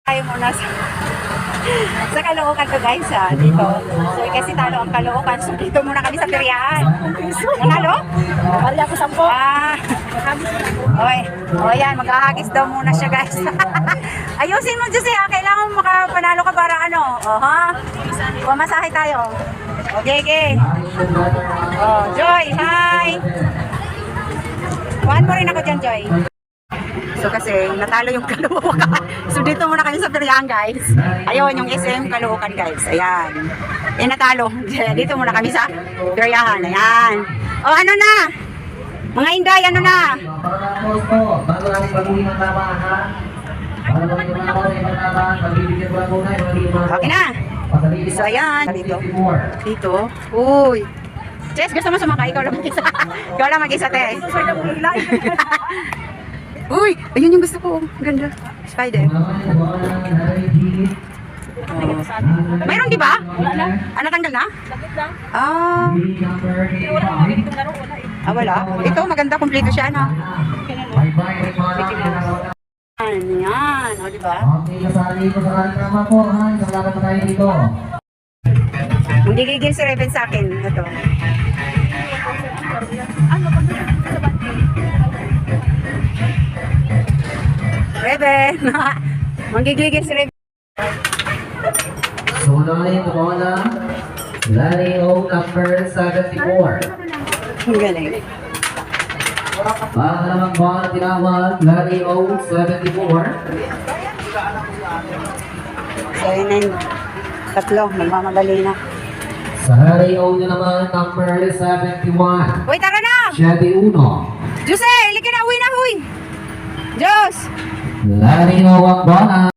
Tayo muna sa Caloocan to guys dito. So kasi talo ang Caloocan. So dito muna kami sa peryahan. Nanalo? Bali ako 10. Oy. O yan, maghahagis daw muna siya guys. Ayusin mo Jose kailangan mo makapanalo ka para ano. Pumasahe tayo. Okay, okay. Oh, Joy, hi. Kuhan mo rin ako dyan, Joy. So kasi natalo yung Caloocan. So dito muna kami sa peryahan guys. Ayun yung SM Caloocan guys. Ayan. Natalo. Dito muna kami sa peryahan. Ayan. O ano na? Mga Inday, ano na? Okay na. So ayan. Dito. Dito. Uy. Jess, gusto mo sumakay? Ikaw lang mag-isa. Ikaw lang mag-isa, te. Uy, ayun yung gusto ko. Ganda. Spider. Mayroon di ba? Wala na. Natanggal na? Saglit lang. Wala. Ito, maganda. Kompleto siya, no? Yan. O, di ba? Hindi gigil si Reven sa akin. Ito. Reven. Manggigigil si Reven. So unahin po na Larry O number 74. Ang galing. Para naman po ang tinawag Larry O 74. So yun na yung tatlo. Nagmamadali na. Sa Larry O na naman number 71. Uy, tara na! 71. Jose, ilike na. Uwi na, uwi. Diyos! Larry O ang bola.